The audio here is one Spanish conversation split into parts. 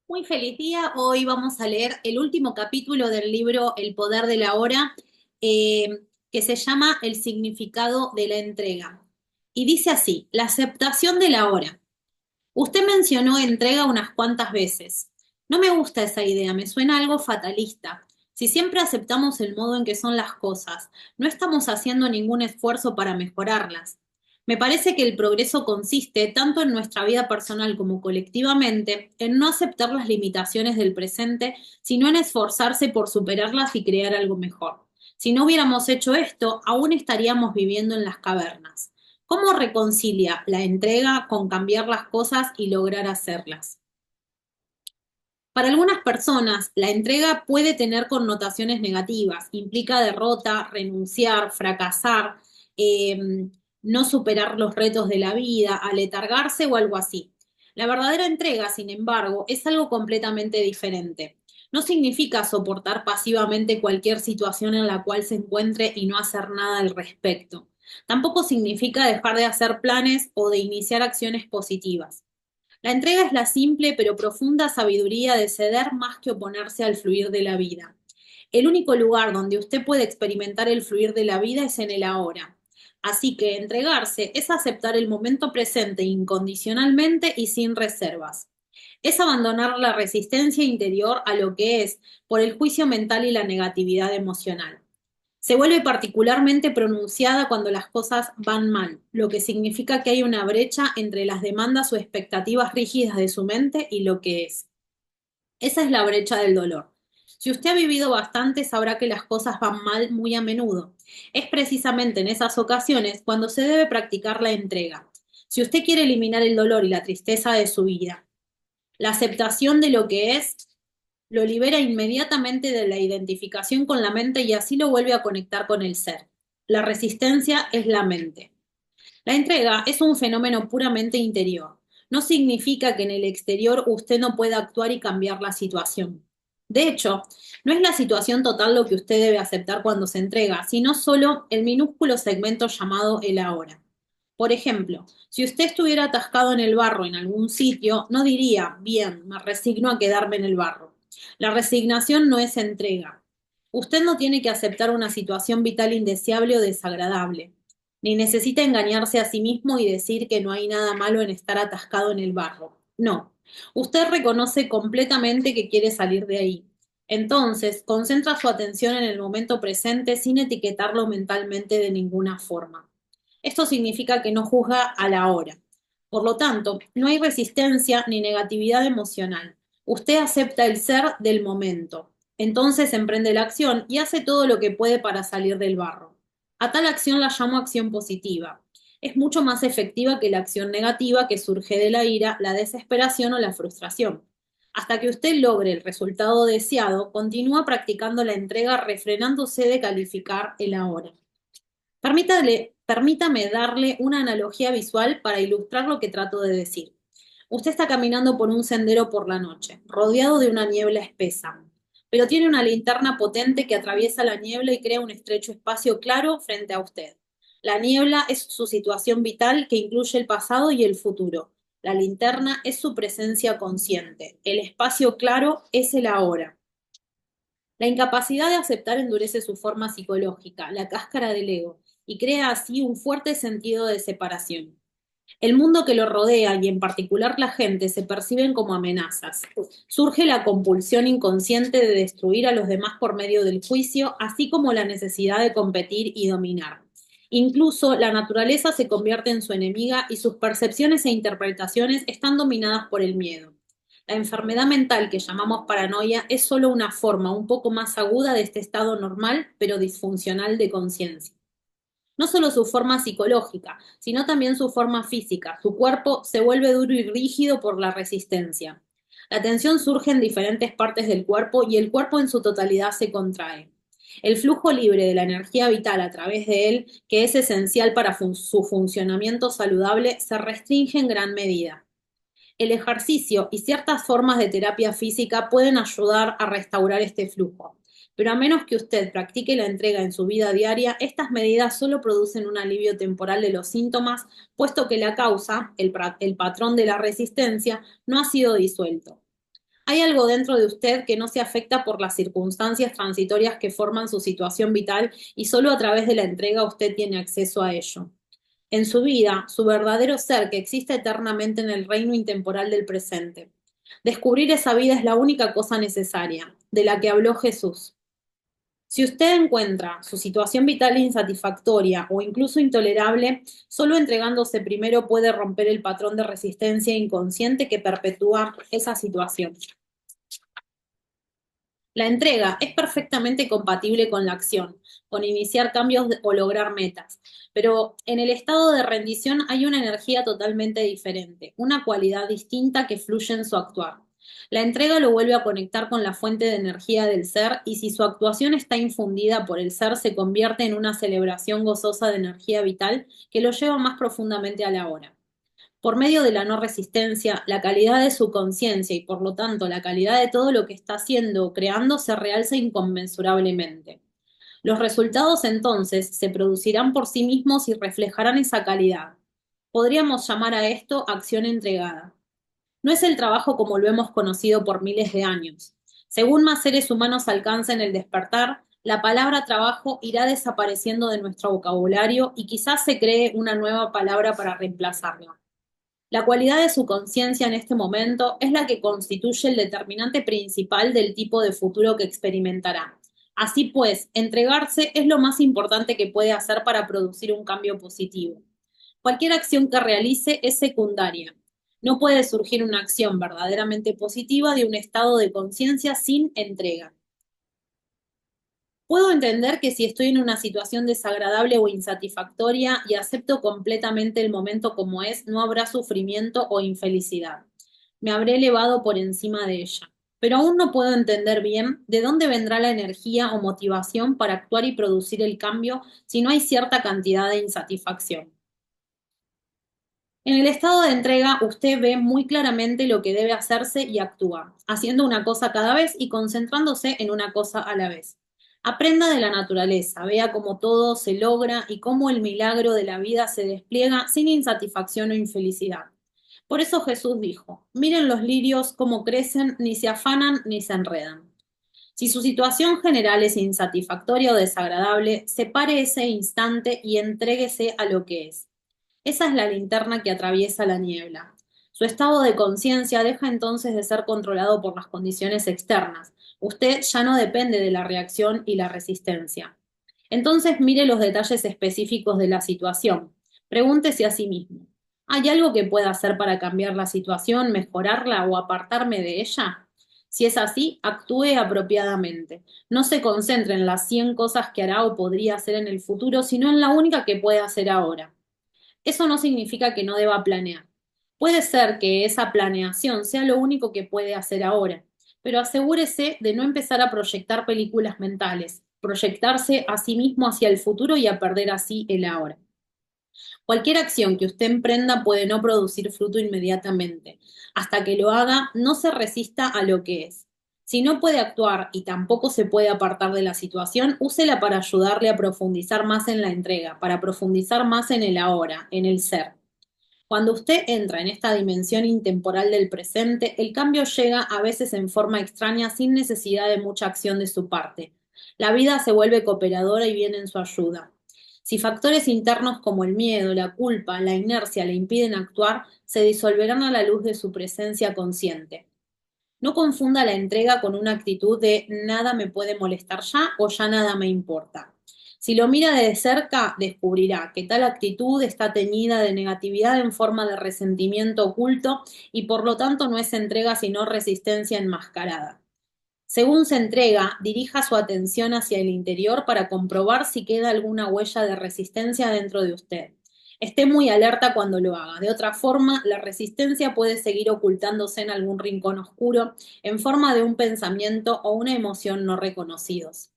Muy feliz día. Hoy vamos a leer el último capítulo del libro El poder de la hora, que se llama El significado de la entrega. Y dice así, la aceptación de la hora. Usted mencionó entrega unas cuantas veces. No me gusta esa idea, me suena algo fatalista. Si siempre aceptamos el modo en que son las cosas, no estamos haciendo ningún esfuerzo para mejorarlas. Me parece que el progreso consiste, tanto en nuestra vida personal como colectivamente, en no aceptar las limitaciones del presente, sino en esforzarse por superarlas y crear algo mejor. Si no hubiéramos hecho esto, aún estaríamos viviendo en las cavernas. ¿Cómo reconcilia la entrega con cambiar las cosas y lograr hacerlas? Para algunas personas, la entrega puede tener connotaciones negativas, implica derrota, renunciar, fracasar, eh, no superar los retos de la vida, aletargarse o algo así. La verdadera entrega, sin embargo, es algo completamente diferente. No significa soportar pasivamente cualquier situación en la cual se encuentre y no hacer nada al respecto. Tampoco significa dejar de hacer planes o de iniciar acciones positivas. La entrega es la simple pero profunda sabiduría de ceder más que oponerse al fluir de la vida. El único lugar donde usted puede experimentar el fluir de la vida es en el ahora. Así que entregarse es aceptar el momento presente incondicionalmente y sin reservas. Es abandonar la resistencia interior a lo que es por el juicio mental y la negatividad emocional. Se vuelve particularmente pronunciada cuando las cosas van mal, lo que significa que hay una brecha entre las demandas o expectativas rígidas de su mente y lo que es. Esa es la brecha del dolor. Si usted ha vivido bastante, sabrá que las cosas van mal muy a menudo. Es precisamente en esas ocasiones cuando se debe practicar la entrega. Si usted quiere eliminar el dolor y la tristeza de su vida, la aceptación de lo que es lo libera inmediatamente de la identificación con la mente y así lo vuelve a conectar con el ser. La resistencia es la mente. La entrega es un fenómeno puramente interior. No significa que en el exterior usted no pueda actuar y cambiar la situación. De hecho, no es la situación total lo que usted debe aceptar cuando se entrega, sino solo el minúsculo segmento llamado el ahora. Por ejemplo, si usted estuviera atascado en el barro en algún sitio, no diría, bien, me resigno a quedarme en el barro. La resignación no es entrega. Usted no tiene que aceptar una situación vital indeseable o desagradable, ni necesita engañarse a sí mismo y decir que no hay nada malo en estar atascado en el barro. No, usted reconoce completamente que quiere salir de ahí. Entonces, concentra su atención en el momento presente sin etiquetarlo mentalmente de ninguna forma. Esto significa que no juzga a la hora. Por lo tanto, no hay resistencia ni negatividad emocional. Usted acepta el ser del momento. Entonces emprende la acción y hace todo lo que puede para salir del barro. A tal acción la llamo acción positiva. Es mucho más efectiva que la acción negativa que surge de la ira, la desesperación o la frustración. Hasta que usted logre el resultado deseado, continúa practicando la entrega refrenándose de calificar el ahora. Permítame darle una analogía visual para ilustrar lo que trato de decir. Usted está caminando por un sendero por la noche, rodeado de una niebla espesa, pero tiene una linterna potente que atraviesa la niebla y crea un estrecho espacio claro frente a usted. La niebla es su situación vital que incluye el pasado y el futuro. La linterna es su presencia consciente. El espacio claro es el ahora. La incapacidad de aceptar endurece su forma psicológica, la cáscara del ego, y crea así un fuerte sentido de separación. El mundo que lo rodea y en particular la gente se perciben como amenazas. Surge la compulsión inconsciente de destruir a los demás por medio del juicio, así como la necesidad de competir y dominar. Incluso la naturaleza se convierte en su enemiga y sus percepciones e interpretaciones están dominadas por el miedo. La enfermedad mental que llamamos paranoia es solo una forma un poco más aguda de este estado normal pero disfuncional de conciencia. No solo su forma psicológica, sino también su forma física. Su cuerpo se vuelve duro y rígido por la resistencia. La tensión surge en diferentes partes del cuerpo y el cuerpo en su totalidad se contrae. El flujo libre de la energía vital a través de él, que es esencial para su funcionamiento saludable, se restringe en gran medida. El ejercicio y ciertas formas de terapia física pueden ayudar a restaurar este flujo, pero a menos que usted practique la entrega en su vida diaria, estas medidas solo producen un alivio temporal de los síntomas, puesto que la causa, el patrón de la resistencia, no ha sido disuelto. Hay algo dentro de usted que no se afecta por las circunstancias transitorias que forman su situación vital y solo a través de la entrega usted tiene acceso a ello. En su vida, su verdadero ser que existe eternamente en el reino intemporal del presente. Descubrir esa vida es la única cosa necesaria, de la que habló Jesús. Si usted encuentra su situación vital insatisfactoria o incluso intolerable, solo entregándose primero puede romper el patrón de resistencia inconsciente que perpetúa esa situación. La entrega es perfectamente compatible con la acción, con iniciar cambios o lograr metas, pero en el estado de rendición hay una energía totalmente diferente, una cualidad distinta que fluye en su actuar. La entrega lo vuelve a conectar con la fuente de energía del ser y si su actuación está infundida por el ser se convierte en una celebración gozosa de energía vital que lo lleva más profundamente a la hora. Por medio de la no resistencia, la calidad de su conciencia y por lo tanto la calidad de todo lo que está haciendo o creando se realza inconmensurablemente. Los resultados entonces se producirán por sí mismos y reflejarán esa calidad. Podríamos llamar a esto acción entregada. No es el trabajo como lo hemos conocido por miles de años. Según más seres humanos alcancen el despertar, la palabra trabajo irá desapareciendo de nuestro vocabulario y quizás se cree una nueva palabra para reemplazarla. La cualidad de su conciencia en este momento es la que constituye el determinante principal del tipo de futuro que experimentará. Así pues, entregarse es lo más importante que puede hacer para producir un cambio positivo. Cualquier acción que realice es secundaria. No puede surgir una acción verdaderamente positiva de un estado de conciencia sin entrega. Puedo entender que si estoy en una situación desagradable o insatisfactoria y acepto completamente el momento como es, no habrá sufrimiento o infelicidad. Me habré elevado por encima de ella. Pero aún no puedo entender bien de dónde vendrá la energía o motivación para actuar y producir el cambio si no hay cierta cantidad de insatisfacción. En el estado de entrega, usted ve muy claramente lo que debe hacerse y actúa, haciendo una cosa cada vez y concentrándose en una cosa a la vez. Aprenda de la naturaleza, vea cómo todo se logra y cómo el milagro de la vida se despliega sin insatisfacción o infelicidad. Por eso Jesús dijo, miren los lirios cómo crecen, ni se afanan ni se enredan. Si su situación general es insatisfactoria o desagradable, separe ese instante y entréguese a lo que es. Esa es la linterna que atraviesa la niebla. Su estado de conciencia deja entonces de ser controlado por las condiciones externas. Usted ya no depende de la reacción y la resistencia. Entonces mire los detalles específicos de la situación. Pregúntese a sí mismo, ¿hay algo que pueda hacer para cambiar la situación, mejorarla o apartarme de ella? Si es así, actúe apropiadamente. No se concentre en las 100 cosas que hará o podría hacer en el futuro, sino en la única que puede hacer ahora. Eso no significa que no deba planear. Puede ser que esa planeación sea lo único que puede hacer ahora, pero asegúrese de no empezar a proyectar películas mentales, proyectarse a sí mismo hacia el futuro y a perder así el ahora. Cualquier acción que usted emprenda puede no producir fruto inmediatamente. Hasta que lo haga, no se resista a lo que es. Si no puede actuar y tampoco se puede apartar de la situación, úsela para ayudarle a profundizar más en la entrega, para profundizar más en el ahora, en el ser. Cuando usted entra en esta dimensión intemporal del presente, el cambio llega a veces en forma extraña sin necesidad de mucha acción de su parte. La vida se vuelve cooperadora y viene en su ayuda. Si factores internos como el miedo, la culpa, la inercia le impiden actuar, se disolverán a la luz de su presencia consciente. No confunda la entrega con una actitud de nada me puede molestar ya o ya nada me importa. Si lo mira de cerca, descubrirá que tal actitud está teñida de negatividad en forma de resentimiento oculto y por lo tanto no es entrega sino resistencia enmascarada. Según se entrega, dirija su atención hacia el interior para comprobar si queda alguna huella de resistencia dentro de usted. Esté muy alerta cuando lo haga. De otra forma, la resistencia puede seguir ocultándose en algún rincón oscuro en forma de un pensamiento o una emoción no reconocidos.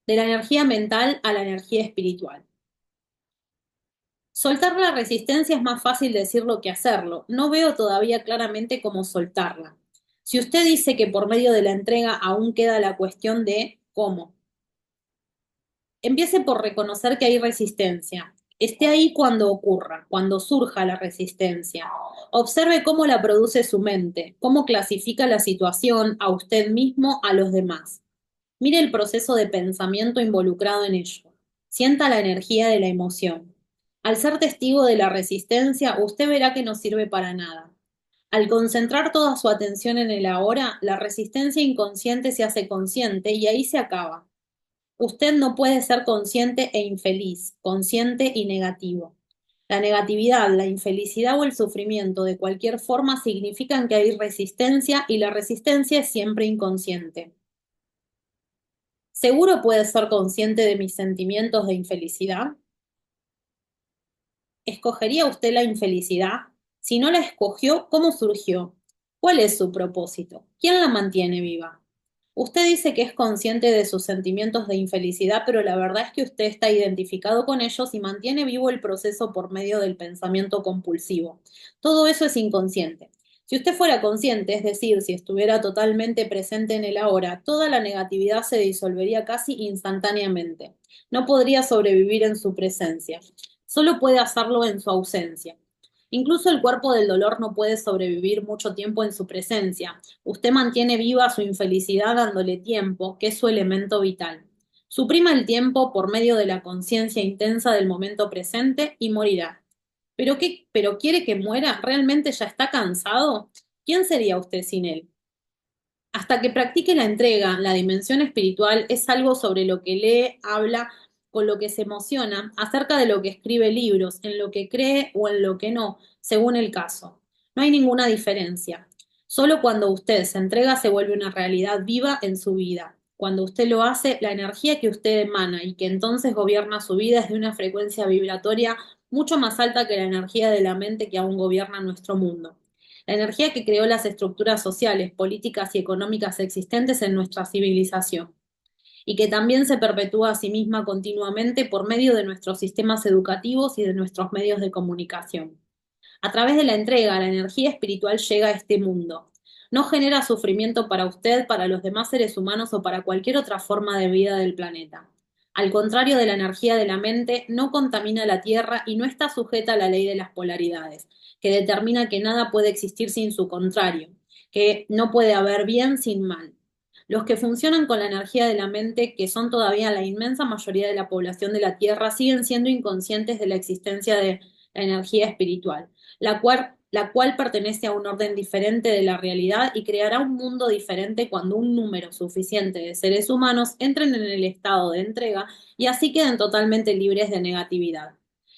De la energía mental a la energía espiritual. Soltar la resistencia es más fácil decirlo que hacerlo. No veo todavía claramente cómo soltarla. Si usted dice que por medio de la entrega aún queda la cuestión de cómo. Empiece por reconocer que hay resistencia, Esté ahí cuando ocurra, cuando surja la resistencia. Observe cómo la produce su mente, cómo clasifica la situación a usted mismo, a los demás. Mire el proceso de pensamiento involucrado en ello. Sienta la energía de la emoción. Al ser testigo de la resistencia, usted verá que no sirve para nada. Al concentrar toda su atención en el ahora, la resistencia inconsciente se hace consciente y ahí se acaba. Usted no puede ser consciente e infeliz, consciente y negativo. La negatividad, la infelicidad o el sufrimiento de cualquier forma significan que hay resistencia y la resistencia es siempre inconsciente. ¿Seguro puede ser consciente de mis sentimientos de infelicidad? ¿Escogería usted la infelicidad? Si no la escogió, ¿cómo surgió? ¿Cuál es su propósito? ¿Quién la mantiene viva? Usted dice que es consciente de sus sentimientos de infelicidad, pero la verdad es que usted está identificado con ellos y mantiene vivo el proceso por medio del pensamiento compulsivo. Todo eso es inconsciente. Si usted fuera consciente, es decir, si estuviera totalmente presente en el ahora, toda la negatividad se disolvería casi instantáneamente. No podría sobrevivir en su presencia. Solo puede hacerlo en su ausencia. Incluso el cuerpo del dolor no puede sobrevivir mucho tiempo en su presencia. Usted mantiene viva su infelicidad dándole tiempo, que es su elemento vital. Suprima el tiempo por medio de la conciencia intensa del momento presente y morirá. ¿Pero qué? ¿Pero quiere que muera? ¿Realmente ya está cansado? ¿Quién sería usted sin él? Hasta que practique la entrega, la dimensión espiritual es algo sobre lo que lee, habla, con lo que se emociona, acerca de lo que escribe libros, en lo que cree o en lo que no, según el caso. No hay ninguna diferencia. Solo cuando usted se entrega se vuelve una realidad viva en su vida. Cuando usted lo hace, la energía que usted emana y que entonces gobierna su vida es de una frecuencia vibratoria mucho más alta que la energía de la mente que aún gobierna nuestro mundo. La energía que creó las estructuras sociales, políticas y económicas existentes en nuestra civilización, y que también se perpetúa a sí misma continuamente por medio de nuestros sistemas educativos y de nuestros medios de comunicación. A través de la entrega, la energía espiritual llega a este mundo. No genera sufrimiento para usted, para los demás seres humanos o para cualquier otra forma de vida del planeta. Al contrario de la energía de la mente, no contamina la Tierra y no está sujeta a la ley de las polaridades, que determina que nada puede existir sin su contrario, que no puede haber bien sin mal. Los que funcionan con la energía de la mente, que son todavía la inmensa mayoría de la población de la Tierra, siguen siendo inconscientes de la existencia de la energía espiritual, la cual pertenece a un orden diferente de la realidad y creará un mundo diferente cuando un número suficiente de seres humanos entren en el estado de entrega y así queden totalmente libres de negatividad.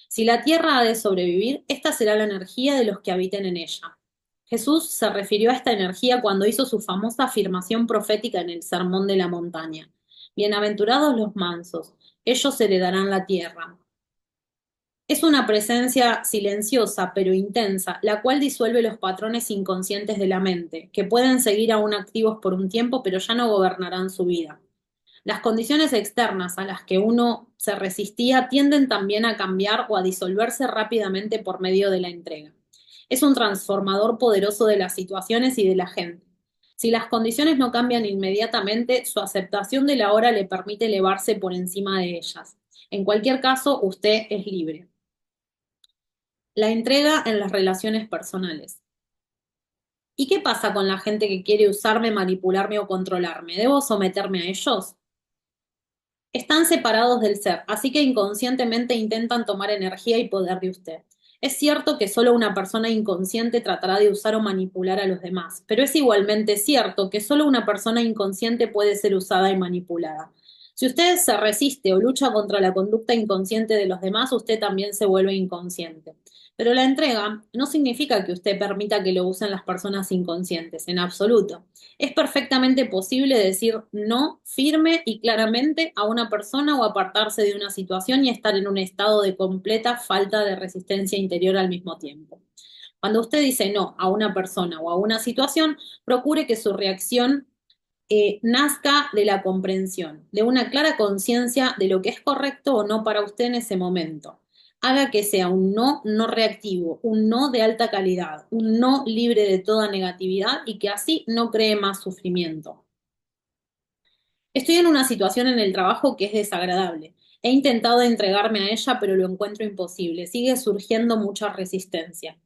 Si la Tierra ha de sobrevivir, esta será la energía de los que habiten en ella. Jesús se refirió a esta energía cuando hizo su famosa afirmación profética en el Sermón de la Montaña. Bienaventurados los mansos, ellos heredarán la tierra. Es una presencia silenciosa pero intensa, la cual disuelve los patrones inconscientes de la mente, que pueden seguir aún activos por un tiempo pero ya no gobernarán su vida. Las condiciones externas a las que uno se resistía tienden también a cambiar o a disolverse rápidamente por medio de la entrega. Es un transformador poderoso de las situaciones y de la gente. Si las condiciones no cambian inmediatamente, su aceptación de la hora le permite elevarse por encima de ellas. En cualquier caso, usted es libre. La entrega en las relaciones personales. ¿Y qué pasa con la gente que quiere usarme, manipularme o controlarme? ¿Debo someterme a ellos? Están separados del ser, así que inconscientemente intentan tomar energía y poder de usted. Es cierto que solo una persona inconsciente tratará de usar o manipular a los demás, pero es igualmente cierto que solo una persona inconsciente puede ser usada y manipulada. Si usted se resiste o lucha contra la conducta inconsciente de los demás, usted también se vuelve inconsciente. Pero la entrega no significa que usted permita que lo usen las personas inconscientes, en absoluto. Es perfectamente posible decir no firme y claramente a una persona o apartarse de una situación y estar en un estado de completa falta de resistencia interior al mismo tiempo. Cuando usted dice no a una persona o a una situación, procure que su reacción nazca de la comprensión, de una clara conciencia de lo que es correcto o no para usted en ese momento. Haga que sea un no no reactivo, un no de alta calidad, un no libre de toda negatividad y que así no cree más sufrimiento. Estoy en una situación en el trabajo que es desagradable. He intentado entregarme a ella, pero lo encuentro imposible. Sigue surgiendo mucha resistencia.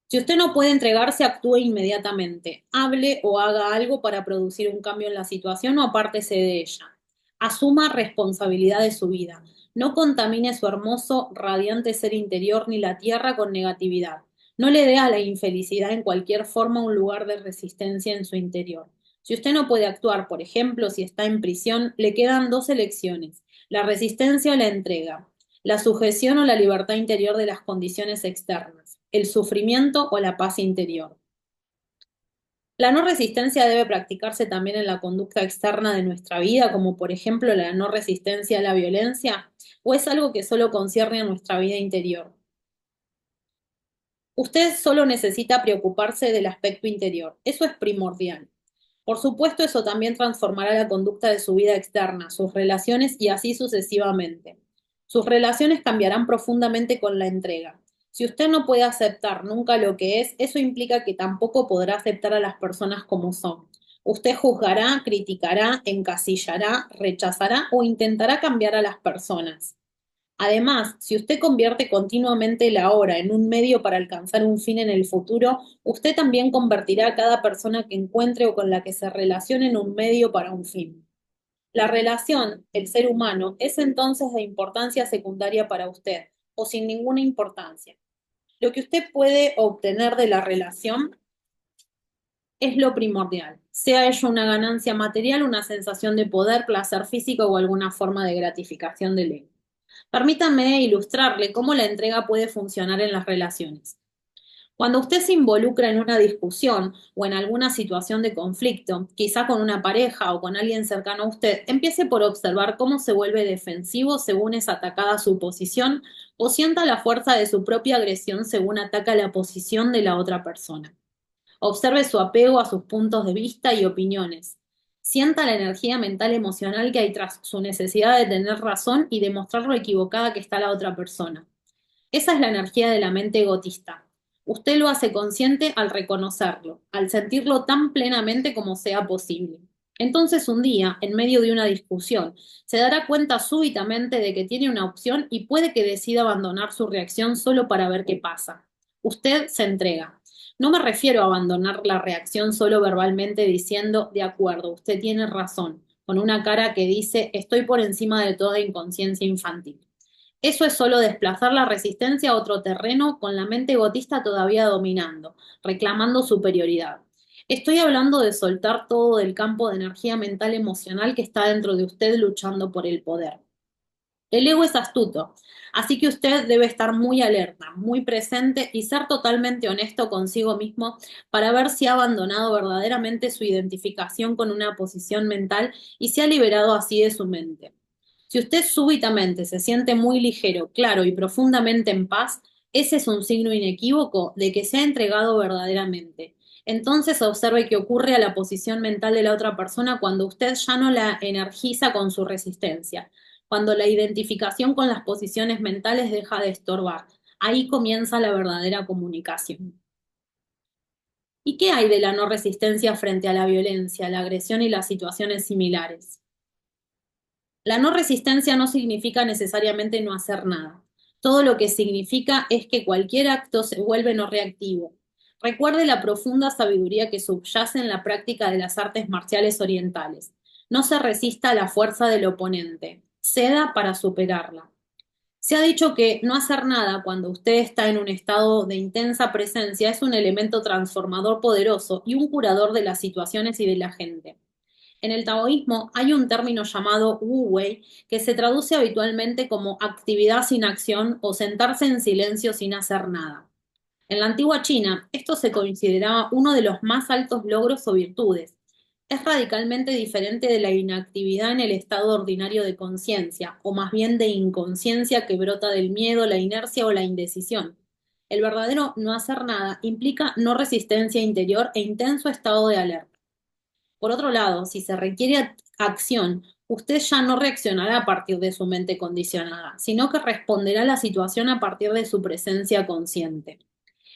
Si usted no puede entregarse, actúe inmediatamente. Hable o haga algo para producir un cambio en la situación o apártese de ella. Asuma responsabilidad de su vida. No contamine su hermoso, radiante ser interior ni la tierra con negatividad. No le dé a la infelicidad en cualquier forma un lugar de resistencia en su interior. Si usted no puede actuar, por ejemplo, si está en prisión, le quedan dos elecciones: la resistencia o la entrega, la sujeción o la libertad interior de las condiciones externas, el sufrimiento o la paz interior. La no resistencia debe practicarse también en la conducta externa de nuestra vida, como por ejemplo la no resistencia a la violencia, o es algo que solo concierne a nuestra vida interior. Usted solo necesita preocuparse del aspecto interior, eso es primordial. Por supuesto, eso también transformará la conducta de su vida externa, sus relaciones y así sucesivamente. Sus relaciones cambiarán profundamente con la entrega. Si usted no puede aceptar nunca lo que es, eso implica que tampoco podrá aceptar a las personas como son. Usted juzgará, criticará, encasillará, rechazará o intentará cambiar a las personas. Además, si usted convierte continuamente la hora en un medio para alcanzar un fin en el futuro, usted también convertirá a cada persona que encuentre o con la que se relacione en un medio para un fin. La relación, el ser humano, es entonces de importancia secundaria para usted, o sin ninguna importancia. Lo que usted puede obtener de la relación es lo primordial, sea ello una ganancia material, una sensación de poder, placer físico o alguna forma de gratificación del ego. Permítame ilustrarle cómo la entrega puede funcionar en las relaciones. Cuando usted se involucra en una discusión o en alguna situación de conflicto, quizá con una pareja o con alguien cercano a usted, empiece por observar cómo se vuelve defensivo según es atacada su posición o sienta la fuerza de su propia agresión según ataca la posición de la otra persona. Observe su apego a sus puntos de vista y opiniones. Sienta la energía mental emocional que hay tras su necesidad de tener razón y demostrar lo equivocada que está la otra persona. Esa es la energía de la mente egotista. Usted lo hace consciente al reconocerlo, al sentirlo tan plenamente como sea posible. Entonces un día, en medio de una discusión, se dará cuenta súbitamente de que tiene una opción y puede que decida abandonar su reacción solo para ver qué pasa. Usted se entrega. No me refiero a abandonar la reacción solo verbalmente diciendo, de acuerdo, usted tiene razón, con una cara que dice, estoy por encima de toda inconsciencia infantil. Eso es solo desplazar la resistencia a otro terreno con la mente egotista todavía dominando, reclamando superioridad. Estoy hablando de soltar todo del campo de energía mental emocional que está dentro de usted luchando por el poder. El ego es astuto, así que usted debe estar muy alerta, muy presente y ser totalmente honesto consigo mismo para ver si ha abandonado verdaderamente su identificación con una posición mental y se ha liberado así de su mente. Si usted súbitamente se siente muy ligero, claro y profundamente en paz, ese es un signo inequívoco de que se ha entregado verdaderamente. Entonces observe qué ocurre a la posición mental de la otra persona cuando usted ya no la energiza con su resistencia, cuando la identificación con las posiciones mentales deja de estorbar. Ahí comienza la verdadera comunicación. ¿Y qué hay de la no resistencia frente a la violencia, la agresión y las situaciones similares? La no resistencia no significa necesariamente no hacer nada. Todo lo que significa es que cualquier acto se vuelve no reactivo. Recuerde la profunda sabiduría que subyace en la práctica de las artes marciales orientales. No se resista a la fuerza del oponente. Ceda para superarla. Se ha dicho que no hacer nada cuando usted está en un estado de intensa presencia es un elemento transformador poderoso y un curador de las situaciones y de la gente. En el taoísmo hay un término llamado Wu Wei que se traduce habitualmente como actividad sin acción o sentarse en silencio sin hacer nada. En la antigua China, esto se consideraba uno de los más altos logros o virtudes. Es radicalmente diferente de la inactividad en el estado ordinario de conciencia, o más bien de inconsciencia que brota del miedo, la inercia o la indecisión. El verdadero no hacer nada implica no resistencia interior e intenso estado de alerta. Por otro lado, si se requiere acción, usted ya no reaccionará a partir de su mente condicionada, sino que responderá a la situación a partir de su presencia consciente.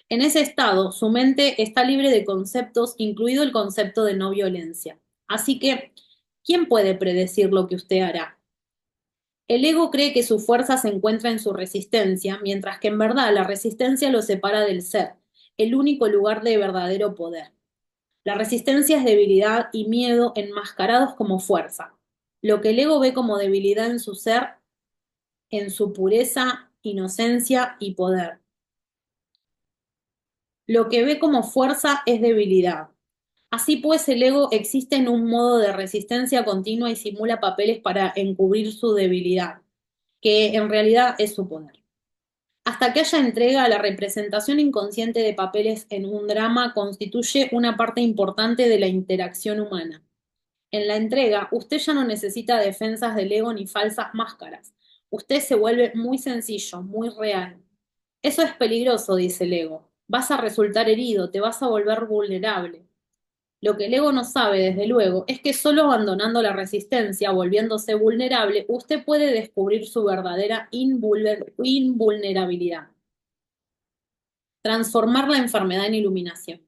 En ese estado, su mente está libre de conceptos, incluido el concepto de no violencia. Así que, ¿quién puede predecir lo que usted hará? El ego cree que su fuerza se encuentra en su resistencia, mientras que en verdad la resistencia lo separa del ser, el único lugar de verdadero poder. La resistencia es debilidad y miedo enmascarados como fuerza. Lo que el ego ve como debilidad en su ser, en su pureza, inocencia y poder. Lo que ve como fuerza es debilidad. Así pues, el ego existe en un modo de resistencia continua y simula papeles para encubrir su debilidad, que en realidad es su poder. Hasta que haya entrega, la representación inconsciente de papeles en un drama constituye una parte importante de la interacción humana. En la entrega, usted ya no necesita defensas del ego ni falsas máscaras. Usted se vuelve muy sencillo, muy real. Eso es peligroso, dice el ego. Vas a resultar herido, te vas a volver vulnerable. Lo que el ego no sabe, desde luego, es que solo abandonando la resistencia, volviéndose vulnerable, usted puede descubrir su verdadera invulnerabilidad. Transformar la enfermedad en iluminación.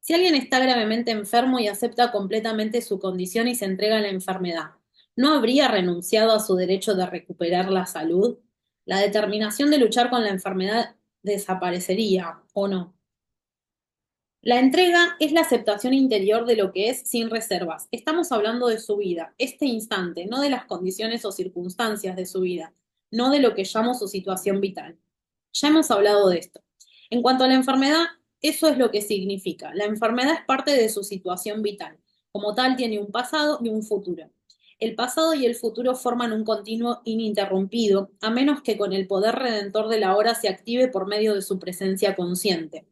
Si alguien está gravemente enfermo y acepta completamente su condición y se entrega a la enfermedad, ¿no habría renunciado a su derecho de recuperar la salud? La determinación de luchar con la enfermedad desaparecería, ¿o no? La entrega es la aceptación interior de lo que es sin reservas. Estamos hablando de su vida, este instante, no de las condiciones o circunstancias de su vida, no de lo que llamo su situación vital. Ya hemos hablado de esto. En cuanto a la enfermedad, eso es lo que significa. La enfermedad es parte de su situación vital. Como tal, tiene un pasado y un futuro. El pasado y el futuro forman un continuo ininterrumpido, a menos que con el poder redentor de la hora se active por medio de su presencia consciente.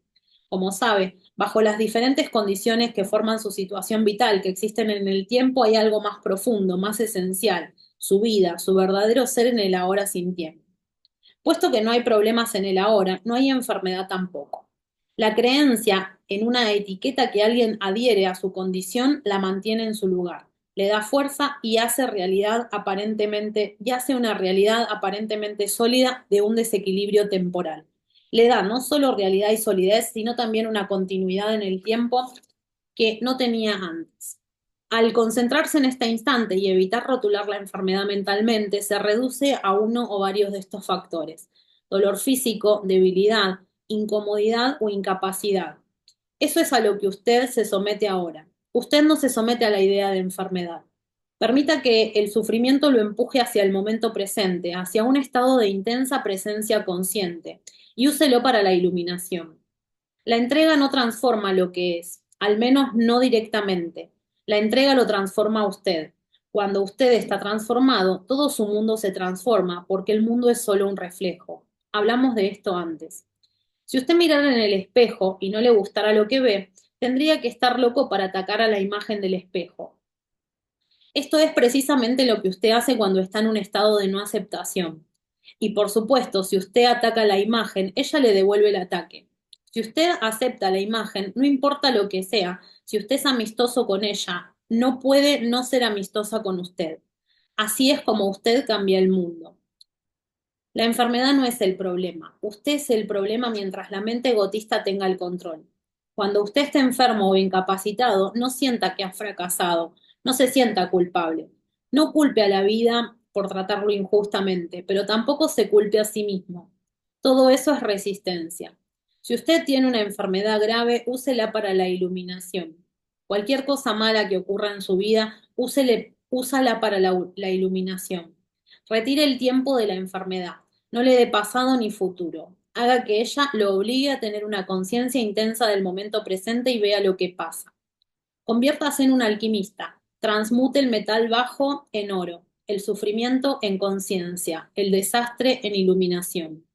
Como sabe, bajo las diferentes condiciones que forman su situación vital, que existen en el tiempo, hay algo más profundo, más esencial, su vida, su verdadero ser en el ahora sin tiempo. Puesto que no hay problemas en el ahora, no hay enfermedad tampoco. La creencia en una etiqueta que alguien adhiere a su condición la mantiene en su lugar, le da fuerza y hace una realidad aparentemente sólida de un desequilibrio temporal. Le da no solo realidad y solidez, sino también una continuidad en el tiempo que no tenía antes. Al concentrarse en este instante y evitar rotular la enfermedad mentalmente, se reduce a uno o varios de estos factores: dolor físico, debilidad, incomodidad o incapacidad. Eso es a lo que usted se somete ahora. Usted no se somete a la idea de enfermedad. Permita que el sufrimiento lo empuje hacia el momento presente, hacia un estado de intensa presencia consciente, y úselo para la iluminación. La entrega no transforma lo que es, al menos no directamente. La entrega lo transforma a usted. Cuando usted está transformado, todo su mundo se transforma, porque el mundo es solo un reflejo. Hablamos de esto antes. Si usted mirara en el espejo y no le gustara lo que ve, tendría que estar loco para atacar a la imagen del espejo. Esto es precisamente lo que usted hace cuando está en un estado de no aceptación. Y por supuesto, si usted ataca la imagen, ella le devuelve el ataque. Si usted acepta la imagen, no importa lo que sea, si usted es amistoso con ella, no puede no ser amistosa con usted. Así es como usted cambia el mundo. La enfermedad no es el problema. Usted es el problema mientras la mente egotista tenga el control. Cuando usted esté enfermo o incapacitado, no sienta que ha fracasado, no se sienta culpable. No culpe a la vida por tratarlo injustamente, pero tampoco se culpe a sí mismo. Todo eso es resistencia. Si usted tiene una enfermedad grave, úsela para la iluminación. Cualquier cosa mala que ocurra en su vida, úsala para la iluminación. Retire el tiempo de la enfermedad. No le dé pasado ni futuro. Haga que ella lo obligue a tener una conciencia intensa del momento presente y vea lo que pasa. Conviértase en un alquimista. Transmute el metal bajo en oro, el sufrimiento en conciencia, el desastre en iluminación.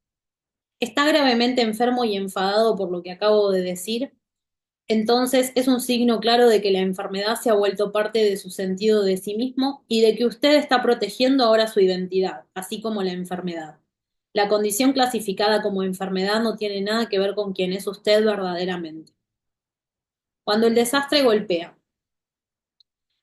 ¿Está gravemente enfermo y enfadado por lo que acabo de decir? Entonces es un signo claro de que la enfermedad se ha vuelto parte de su sentido de sí mismo y de que usted está protegiendo ahora su identidad, así como la enfermedad. La condición clasificada como enfermedad no tiene nada que ver con quién es usted verdaderamente. Cuando el desastre golpea.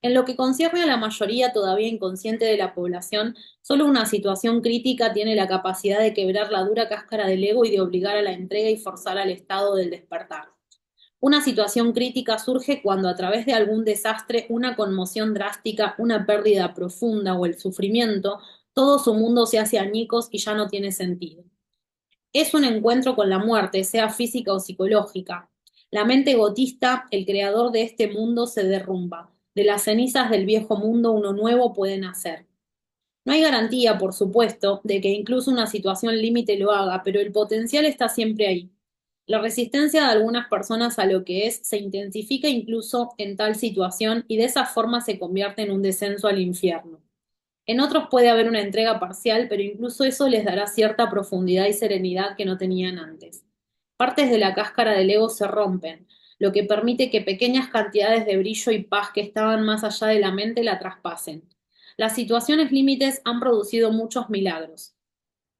En lo que concierne a la mayoría todavía inconsciente de la población, solo una situación crítica tiene la capacidad de quebrar la dura cáscara del ego y de obligar a la entrega y forzar al estado del despertar. Una situación crítica surge cuando a través de algún desastre, una conmoción drástica, una pérdida profunda o el sufrimiento Todo su mundo se hace añicos y ya no tiene sentido. Es un encuentro con la muerte, sea física o psicológica. La mente egotista, el creador de este mundo, se derrumba. De las cenizas del viejo mundo uno nuevo puede nacer. No hay garantía, por supuesto, de que incluso una situación límite lo haga, pero el potencial está siempre ahí. La resistencia de algunas personas a lo que es se intensifica incluso en tal situación y de esa forma se convierte en un descenso al infierno. En otros puede haber una entrega parcial, pero incluso eso les dará cierta profundidad y serenidad que no tenían antes. Partes de la cáscara del ego se rompen, lo que permite que pequeñas cantidades de brillo y paz que estaban más allá de la mente la traspasen. Las situaciones límites han producido muchos milagros.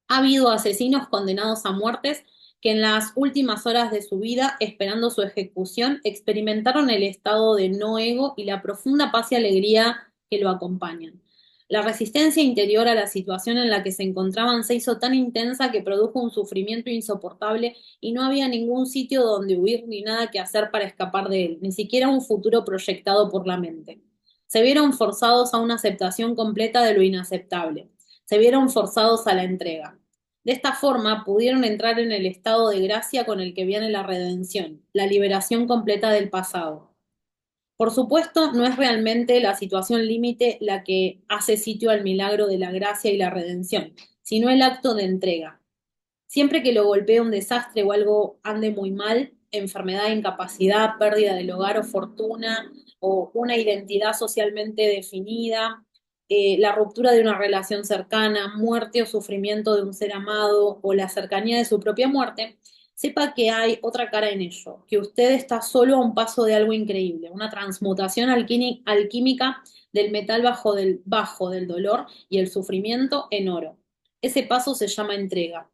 Ha habido asesinos condenados a muertes que en las últimas horas de su vida, esperando su ejecución, experimentaron el estado de no ego y la profunda paz y alegría que lo acompañan. La resistencia interior a la situación en la que se encontraban se hizo tan intensa que produjo un sufrimiento insoportable y no había ningún sitio donde huir ni nada que hacer para escapar de él, ni siquiera un futuro proyectado por la mente. Se vieron forzados a una aceptación completa de lo inaceptable. Se vieron forzados a la entrega. De esta forma pudieron entrar en el estado de gracia con el que viene la redención, la liberación completa del pasado. Por supuesto, no es realmente la situación límite la que hace sitio al milagro de la gracia y la redención, sino el acto de entrega. Siempre que lo golpee un desastre o algo ande muy mal, enfermedad, incapacidad, pérdida del hogar o fortuna, o una identidad socialmente definida, la ruptura de una relación cercana, muerte o sufrimiento de un ser amado o la cercanía de su propia muerte, sepa que hay otra cara en ello, que usted está solo a un paso de algo increíble, una transmutación alquímica del metal bajo del dolor y el sufrimiento en oro. Ese paso se llama entrega.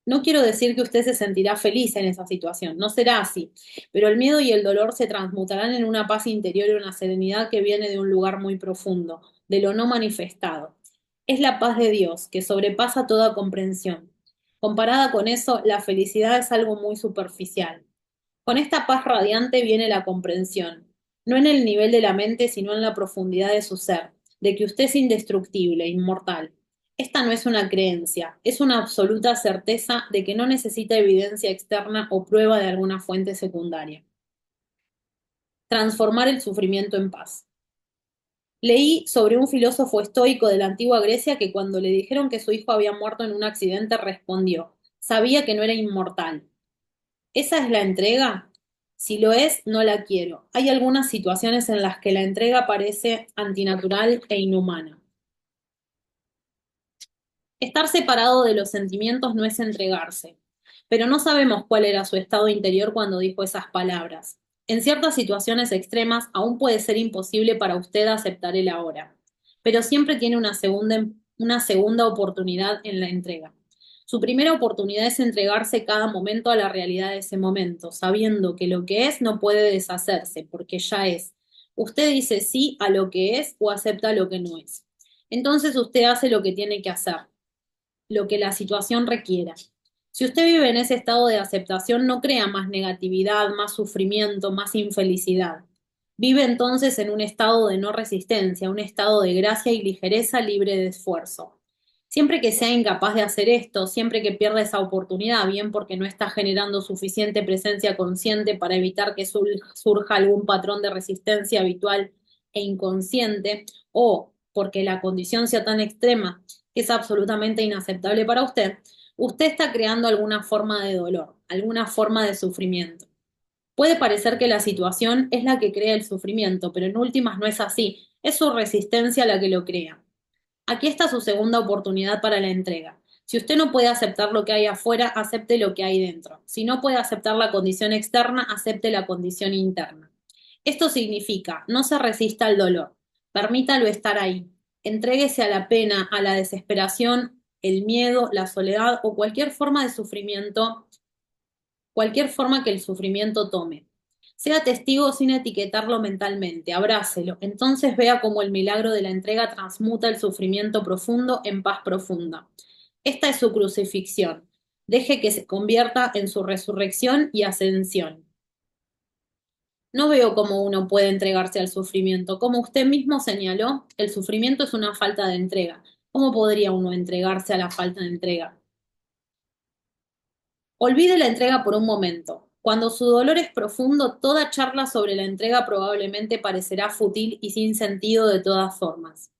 No quiero decir que usted se sentirá feliz en esa situación, no será así, pero el miedo y el dolor se transmutarán en una paz interior y una serenidad que viene de un lugar muy profundo, de lo no manifestado. Es la paz de Dios que sobrepasa toda comprensión. Comparada con eso, la felicidad es algo muy superficial. Con esta paz radiante viene la comprensión, no en el nivel de la mente, sino en la profundidad de su ser, de que usted es indestructible, inmortal. Esta no es una creencia, es una absoluta certeza de que no necesita evidencia externa o prueba de alguna fuente secundaria. Transformar el sufrimiento en paz. Leí sobre un filósofo estoico de la antigua Grecia que cuando le dijeron que su hijo había muerto en un accidente respondió, sabía que no era inmortal. ¿Esa es la entrega? Si lo es, no la quiero. Hay algunas situaciones en las que la entrega parece antinatural e inhumana. Estar separado de los sentimientos no es entregarse, pero no sabemos cuál era su estado interior cuando dijo esas palabras. En ciertas situaciones extremas aún puede ser imposible para usted aceptar el ahora, pero siempre tiene una segunda oportunidad en la entrega. Su primera oportunidad es entregarse cada momento a la realidad de ese momento, sabiendo que lo que es no puede deshacerse, porque ya es. Usted dice sí a lo que es o acepta lo que no es. Entonces usted hace lo que tiene que hacer lo que la situación requiera. Si usted vive en ese estado de aceptación, no crea más negatividad, más sufrimiento, más infelicidad. Vive entonces en un estado de no resistencia, un estado de gracia y ligereza libre de esfuerzo. Siempre que sea incapaz de hacer esto, siempre que pierda esa oportunidad, bien porque no está generando suficiente presencia consciente para evitar que surja algún patrón de resistencia habitual e inconsciente, o porque la condición sea tan extrema que es absolutamente inaceptable para usted, usted está creando alguna forma de dolor, alguna forma de sufrimiento. Puede parecer que la situación es la que crea el sufrimiento, pero en últimas no es así, es su resistencia la que lo crea. Aquí está su segunda oportunidad para la entrega. Si usted no puede aceptar lo que hay afuera, acepte lo que hay dentro. Si no puede aceptar la condición externa, acepte la condición interna. Esto significa, no se resista al dolor, permítalo estar ahí. Entréguese a la pena, a la desesperación, el miedo, la soledad o cualquier forma de sufrimiento, cualquier forma que el sufrimiento tome. Sea testigo sin etiquetarlo mentalmente, abrácelo, entonces vea cómo el milagro de la entrega transmuta el sufrimiento profundo en paz profunda. Esta es su crucifixión. Deje que se convierta en su resurrección y ascensión. No veo cómo uno puede entregarse al sufrimiento. Como usted mismo señaló, el sufrimiento es una falta de entrega. ¿Cómo podría uno entregarse a la falta de entrega? Olvide la entrega por un momento. Cuando su dolor es profundo, toda charla sobre la entrega probablemente parecerá fútil y sin sentido de todas formas.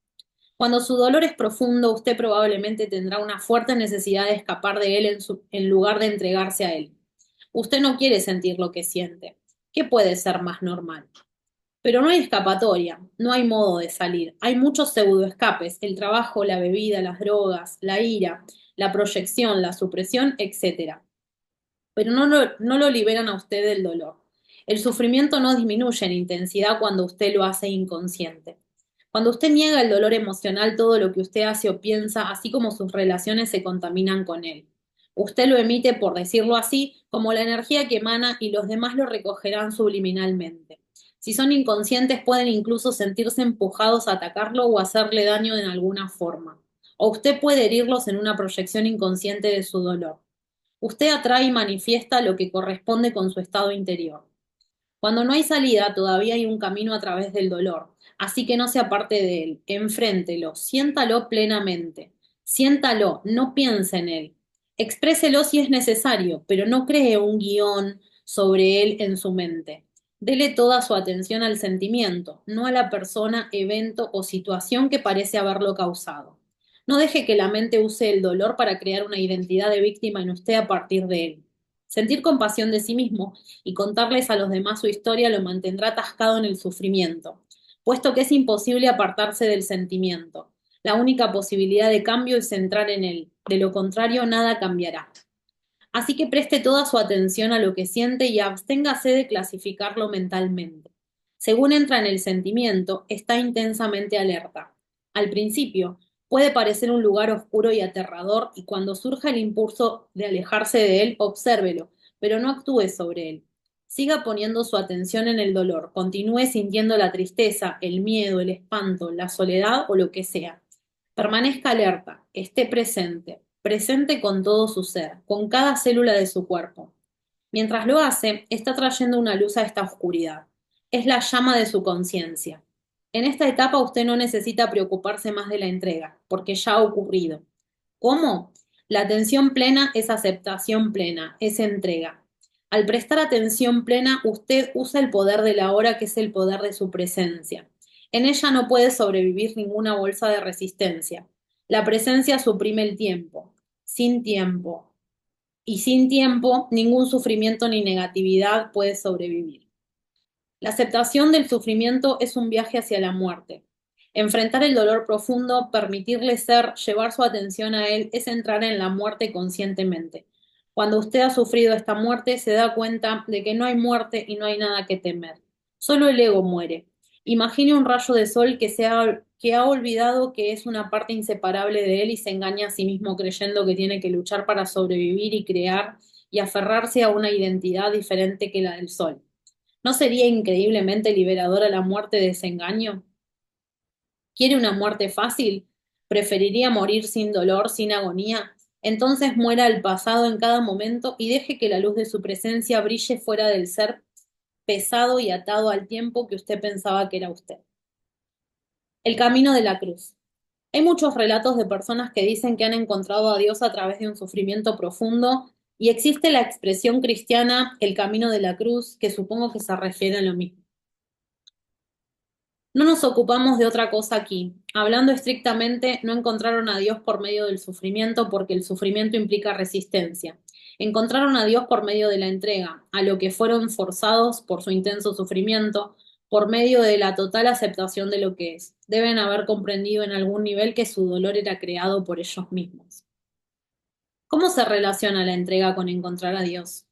Cuando su dolor es profundo, usted probablemente tendrá una fuerte necesidad de escapar de él en lugar de entregarse a él. Usted no quiere sentir lo que siente. ¿Qué puede ser más normal? Pero no hay escapatoria, no hay modo de salir. Hay muchos pseudoescapes, el trabajo, la bebida, las drogas, la ira, la proyección, la supresión, etcétera. Pero no lo liberan a usted del dolor. El sufrimiento no disminuye en intensidad cuando usted lo hace inconsciente. Cuando usted niega el dolor emocional, todo lo que usted hace o piensa, así como sus relaciones, se contaminan con él. Usted lo emite, por decirlo así, como la energía que emana y los demás lo recogerán subliminalmente. Si son inconscientes, pueden incluso sentirse empujados a atacarlo o hacerle daño en alguna forma. O usted puede herirlos en una proyección inconsciente de su dolor. Usted atrae y manifiesta lo que corresponde con su estado interior. Cuando no hay salida, todavía hay un camino a través del dolor, así que no se aparte de él, enfréntelo, siéntalo plenamente, siéntalo, no piense en él, expréselo si es necesario, pero no cree un guión sobre él en su mente. Dele toda su atención al sentimiento, no a la persona, evento o situación que parece haberlo causado. No deje que la mente use el dolor para crear una identidad de víctima en usted a partir de él. Sentir compasión de sí mismo y contarles a los demás su historia lo mantendrá atascado en el sufrimiento, puesto que es imposible apartarse del sentimiento. La única posibilidad de cambio es entrar en él, de lo contrario nada cambiará. Así que preste toda su atención a lo que siente y absténgase de clasificarlo mentalmente. Según entra en el sentimiento, está intensamente alerta. Al principio, puede parecer un lugar oscuro y aterrador y cuando surja el impulso de alejarse de él, obsérvelo, pero no actúe sobre él. Siga poniendo su atención en el dolor, continúe sintiendo la tristeza, el miedo, el espanto, la soledad o lo que sea. Permanezca alerta, esté presente, presente con todo su ser, con cada célula de su cuerpo. Mientras lo hace, está trayendo una luz a esta oscuridad. Es la llama de su conciencia. En esta etapa usted no necesita preocuparse más de la entrega, porque ya ha ocurrido. ¿Cómo? La atención plena es aceptación plena, es entrega. Al prestar atención plena, usted usa el poder de la hora, que es el poder de su presencia. En ella no puede sobrevivir ninguna bolsa de resistencia. La presencia suprime el tiempo. Sin tiempo, y sin tiempo, ningún sufrimiento ni negatividad puede sobrevivir. La aceptación del sufrimiento es un viaje hacia la muerte. Enfrentar el dolor profundo, permitirle ser, llevar su atención a él, es entrar en la muerte conscientemente. Cuando usted ha sufrido esta muerte, se da cuenta de que no hay muerte y no hay nada que temer. Solo el ego muere. Imagine un rayo de sol que ha olvidado que es una parte inseparable de él y se engaña a sí mismo creyendo que tiene que luchar para sobrevivir y crear y aferrarse a una identidad diferente que la del sol. ¿No sería increíblemente liberadora la muerte de ese engaño? ¿Quiere una muerte fácil? ¿Preferiría morir sin dolor, sin agonía? Entonces muera al pasado en cada momento y deje que la luz de su presencia brille fuera del ser pesado y atado al tiempo que usted pensaba que era usted. El camino de la cruz. Hay muchos relatos de personas que dicen que han encontrado a Dios a través de un sufrimiento profundo y existe la expresión cristiana el camino de la cruz, que supongo que se refiere a lo mismo. No nos ocupamos de otra cosa aquí. Hablando estrictamente, no encontraron a Dios por medio del sufrimiento porque el sufrimiento implica resistencia. Encontraron a Dios por medio de la entrega, a lo que fueron forzados por su intenso sufrimiento, por medio de la total aceptación de lo que es. Deben haber comprendido en algún nivel que su dolor era creado por ellos mismos. ¿Cómo se relaciona la entrega con encontrar a Dios?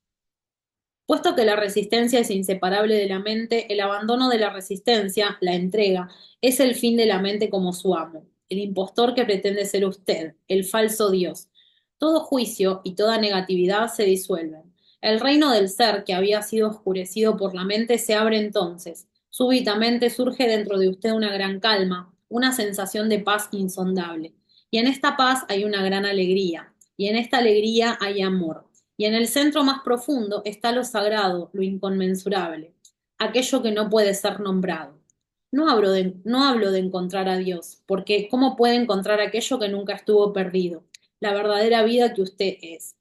Puesto que la resistencia es inseparable de la mente, el abandono de la resistencia, la entrega, es el fin de la mente como su amo, el impostor que pretende ser usted, el falso Dios. Todo juicio y toda negatividad se disuelven. El reino del ser que había sido oscurecido por la mente se abre entonces. Súbitamente surge dentro de usted una gran calma, una sensación de paz insondable. Y en esta paz hay una gran alegría, y en esta alegría hay amor. Y en el centro más profundo está lo sagrado, lo inconmensurable, aquello que no puede ser nombrado. No hablo de encontrar a Dios, porque ¿cómo puede encontrar aquello que nunca estuvo perdido? La verdadera vida que usted es.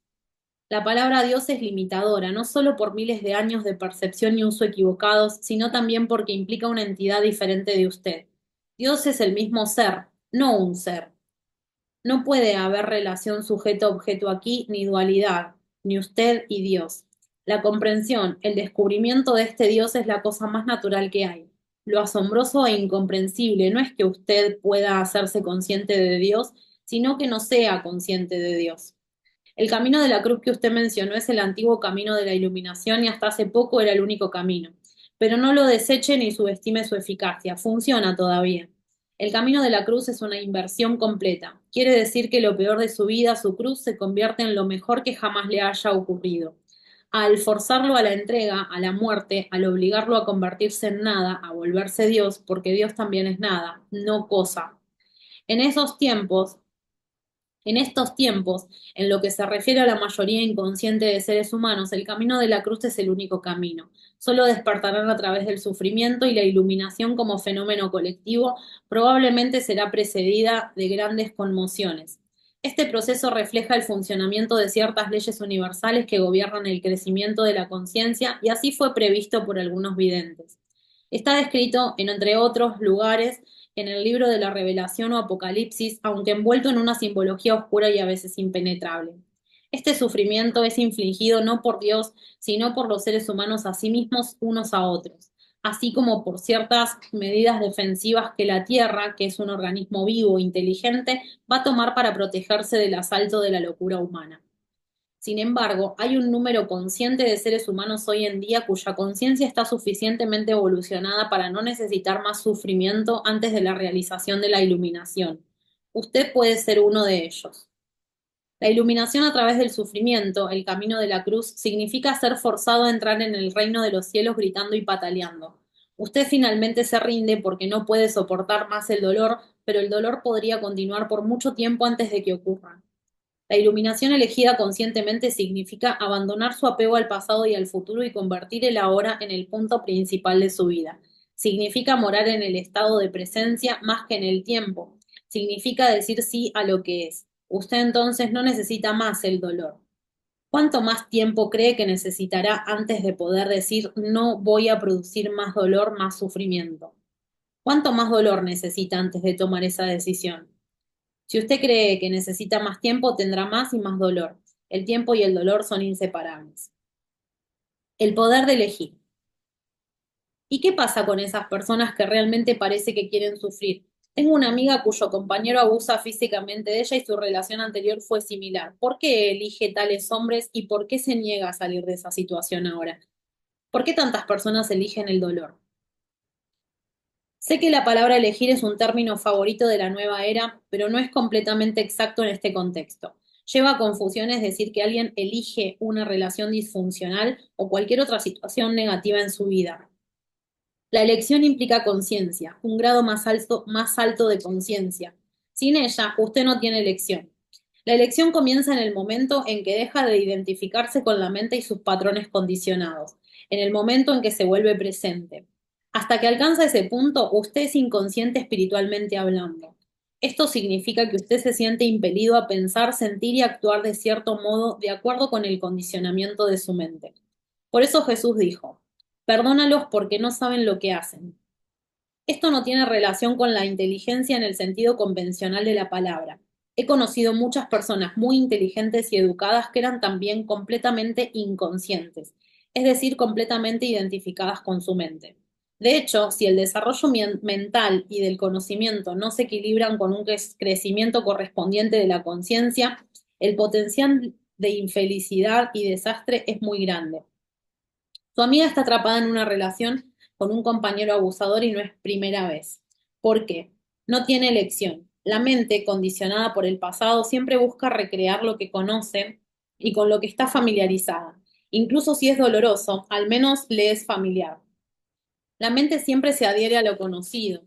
La palabra Dios es limitadora, no solo por miles de años de percepción y uso equivocados, sino también porque implica una entidad diferente de usted. Dios es el mismo ser, no un ser. No puede haber relación sujeto-objeto aquí, ni dualidad, ni usted y Dios. La comprensión, el descubrimiento de este Dios es la cosa más natural que hay. Lo asombroso e incomprensible no es que usted pueda hacerse consciente de Dios, sino que no sea consciente de Dios. El camino de la cruz que usted mencionó es el antiguo camino de la iluminación y hasta hace poco era el único camino. Pero no lo deseche ni subestime su eficacia, funciona todavía. El camino de la cruz es una inversión completa. Quiere decir que lo peor de su vida, su cruz, se convierte en lo mejor que jamás le haya ocurrido. Al forzarlo a la entrega, a la muerte, al obligarlo a convertirse en nada, a volverse Dios, porque Dios también es nada, no cosa. En esos tiempos, en estos tiempos, en lo que se refiere a la mayoría inconsciente de seres humanos, el camino de la cruz es el único camino. Solo despertarán a través del sufrimiento y la iluminación como fenómeno colectivo probablemente será precedida de grandes conmociones. Este proceso refleja el funcionamiento de ciertas leyes universales que gobiernan el crecimiento de la conciencia y así fue previsto por algunos videntes. Está descrito, entre otros lugares, en el libro de la Revelación o Apocalipsis, aunque envuelto en una simbología oscura y a veces impenetrable. Este sufrimiento es infligido no por Dios, sino por los seres humanos a sí mismos unos a otros, así como por ciertas medidas defensivas que la Tierra, que es un organismo vivo e inteligente, va a tomar para protegerse del asalto de la locura humana. Sin embargo, hay un número consciente de seres humanos hoy en día cuya conciencia está suficientemente evolucionada para no necesitar más sufrimiento antes de la realización de la iluminación. Usted puede ser uno de ellos. La iluminación a través del sufrimiento, el camino de la cruz, significa ser forzado a entrar en el reino de los cielos gritando y pataleando. Usted finalmente se rinde porque no puede soportar más el dolor, pero el dolor podría continuar por mucho tiempo antes de que ocurra. La iluminación elegida conscientemente significa abandonar su apego al pasado y al futuro y convertir el ahora en el punto principal de su vida. Significa morar en el estado de presencia más que en el tiempo. Significa decir sí a lo que es. Usted entonces no necesita más el dolor. ¿Cuánto más tiempo cree que necesitará antes de poder decir no voy a producir más dolor, más sufrimiento? ¿Cuánto más dolor necesita antes de tomar esa decisión? Si usted cree que necesita más tiempo, tendrá más y más dolor. El tiempo y el dolor son inseparables. El poder de elegir. ¿Y qué pasa con esas personas que realmente parece que quieren sufrir? Tengo una amiga cuyo compañero abusa físicamente de ella y su relación anterior fue similar. ¿Por qué elige tales hombres y por qué se niega a salir de esa situación ahora? ¿Por qué tantas personas eligen el dolor? Sé que la palabra elegir es un término favorito de la nueva era, pero no es completamente exacto en este contexto. Lleva a confusiones decir que alguien elige una relación disfuncional o cualquier otra situación negativa en su vida. La elección implica conciencia, un grado más alto de conciencia. Sin ella, usted no tiene elección. La elección comienza en el momento en que deja de identificarse con la mente y sus patrones condicionados, en el momento en que se vuelve presente. Hasta que alcanza ese punto, usted es inconsciente espiritualmente hablando. Esto significa que usted se siente impelido a pensar, sentir y actuar de cierto modo de acuerdo con el condicionamiento de su mente. Por eso Jesús dijo, perdónalos porque no saben lo que hacen. Esto no tiene relación con la inteligencia en el sentido convencional de la palabra. He conocido muchas personas muy inteligentes y educadas que eran también completamente inconscientes, es decir, completamente identificadas con su mente. De hecho, si el desarrollo mental y del conocimiento no se equilibran con un crecimiento correspondiente de la conciencia, el potencial de infelicidad y desastre es muy grande. Su amiga está atrapada en una relación con un compañero abusador y no es primera vez. ¿Por qué? No tiene elección. La mente, condicionada por el pasado, siempre busca recrear lo que conoce y con lo que está familiarizada. Incluso si es doloroso, al menos le es familiar. La mente siempre se adhiere a lo conocido.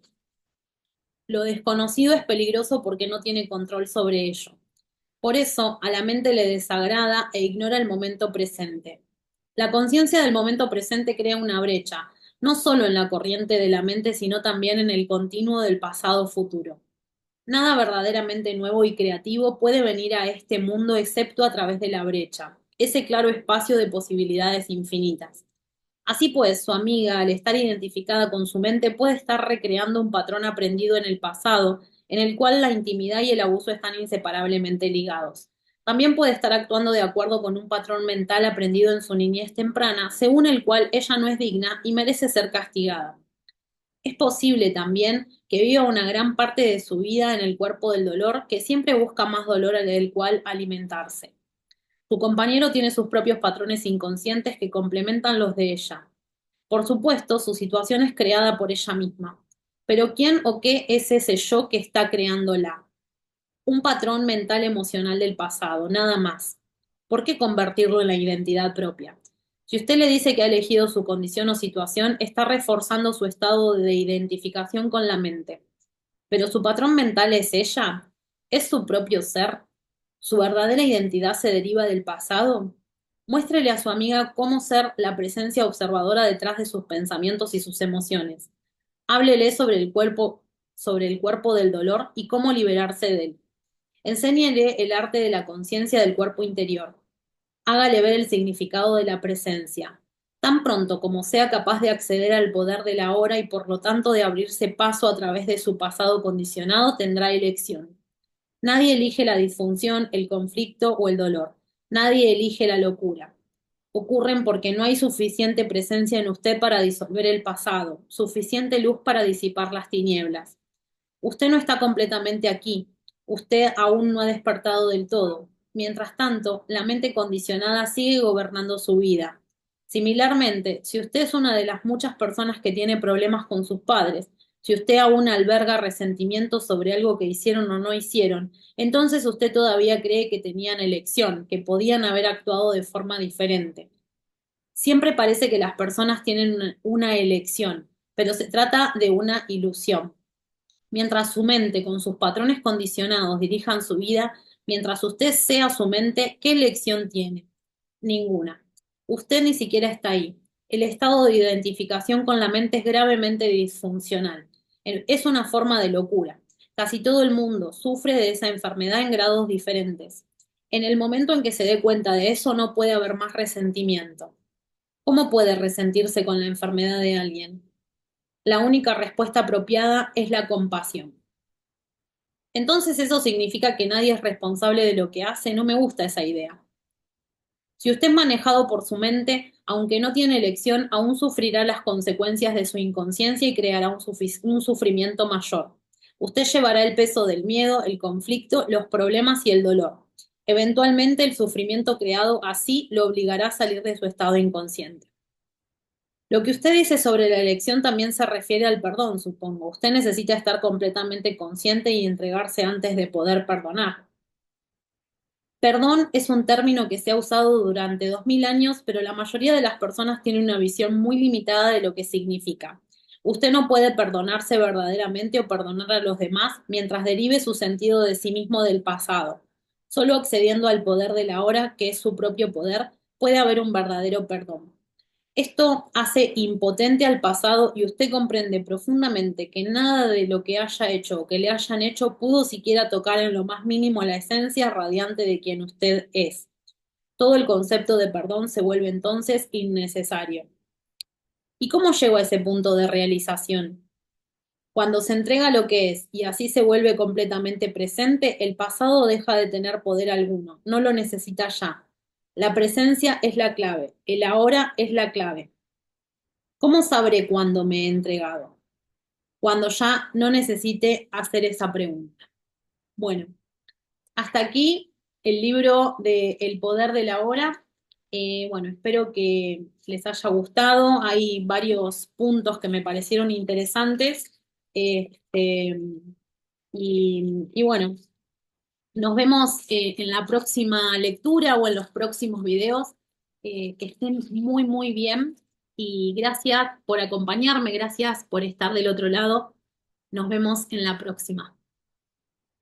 Lo desconocido es peligroso porque no tiene control sobre ello. Por eso, a la mente le desagrada e ignora el momento presente. La conciencia del momento presente crea una brecha, no solo en la corriente de la mente, sino también en el continuo del pasado-futuro. Nada verdaderamente nuevo y creativo puede venir a este mundo excepto a través de la brecha, ese claro espacio de posibilidades infinitas. Así pues, su amiga, al estar identificada con su mente, puede estar recreando un patrón aprendido en el pasado, en el cual la intimidad y el abuso están inseparablemente ligados. También puede estar actuando de acuerdo con un patrón mental aprendido en su niñez temprana, según el cual ella no es digna y merece ser castigada. Es posible también que viva una gran parte de su vida en el cuerpo del dolor, que siempre busca más dolor del cual alimentarse. Su compañero tiene sus propios patrones inconscientes que complementan los de ella. Por supuesto, su situación es creada por ella misma. Pero ¿quién o qué es ese yo que está creándola? Un patrón mental emocional del pasado, nada más. ¿Por qué convertirlo en la identidad propia? Si usted le dice que ha elegido su condición o situación, está reforzando su estado de identificación con la mente. Pero su patrón mental es ella, es su propio ser. ¿Su verdadera identidad se deriva del pasado? Muéstrele a su amiga cómo ser la presencia observadora detrás de sus pensamientos y sus emociones. Háblele sobre el cuerpo del dolor y cómo liberarse de él. Enséñele el arte de la conciencia del cuerpo interior. Hágale ver el significado de la presencia. Tan pronto como sea capaz de acceder al poder de la hora y por lo tanto de abrirse paso a través de su pasado condicionado, tendrá elección. Nadie elige la disfunción, el conflicto o el dolor. Nadie elige la locura. Ocurren porque no hay suficiente presencia en usted para disolver el pasado, suficiente luz para disipar las tinieblas. Usted no está completamente aquí. Usted aún no ha despertado del todo. Mientras tanto, la mente condicionada sigue gobernando su vida. Similarmente, si usted es una de las muchas personas que tiene problemas con sus padres, si usted aún alberga resentimientos sobre algo que hicieron o no hicieron, entonces usted todavía cree que tenían elección, que podían haber actuado de forma diferente. Siempre parece que las personas tienen una elección, pero se trata de una ilusión. Mientras su mente con sus patrones condicionados dirijan su vida, mientras usted sea su mente, ¿qué elección tiene? Ninguna. Usted ni siquiera está ahí. El estado de identificación con la mente es gravemente disfuncional. Es una forma de locura. Casi todo el mundo sufre de esa enfermedad en grados diferentes. En el momento en que se dé cuenta de eso, no puede haber más resentimiento. ¿Cómo puede resentirse con la enfermedad de alguien? La única respuesta apropiada es la compasión. Entonces eso significa que nadie es responsable de lo que hace. No me gusta esa idea. Si usted es manejado por su mente, aunque no tiene elección, aún sufrirá las consecuencias de su inconsciencia y creará un sufrimiento mayor. Usted llevará el peso del miedo, el conflicto, los problemas y el dolor. Eventualmente el sufrimiento creado así lo obligará a salir de su estado inconsciente. Lo que usted dice sobre la elección también se refiere al perdón, supongo. Usted necesita estar completamente consciente y entregarse antes de poder perdonar. Perdón es un término que se ha usado durante 2000 años, pero la mayoría de las personas tiene una visión muy limitada de lo que significa. Usted no puede perdonarse verdaderamente o perdonar a los demás mientras derive su sentido de sí mismo del pasado. Solo accediendo al poder de la hora, que es su propio poder, puede haber un verdadero perdón. Esto hace impotente al pasado y usted comprende profundamente que nada de lo que haya hecho o que le hayan hecho pudo siquiera tocar en lo más mínimo la esencia radiante de quien usted es. Todo el concepto de perdón se vuelve entonces innecesario. ¿Y cómo llego a ese punto de realización? Cuando se entrega lo que es y así se vuelve completamente presente, el pasado deja de tener poder alguno, no lo necesita ya. La presencia es la clave, el ahora es la clave. ¿Cómo sabré cuándo me he entregado? Cuando ya no necesite hacer esa pregunta. Bueno, hasta aquí el libro de El poder de la hora. Bueno, espero que les haya gustado. Hay varios puntos que me parecieron interesantes. Este, y bueno, nos vemos en la próxima lectura o en los próximos videos. Que estén muy, muy bien. Y gracias por acompañarme, gracias por estar del otro lado. Nos vemos en la próxima.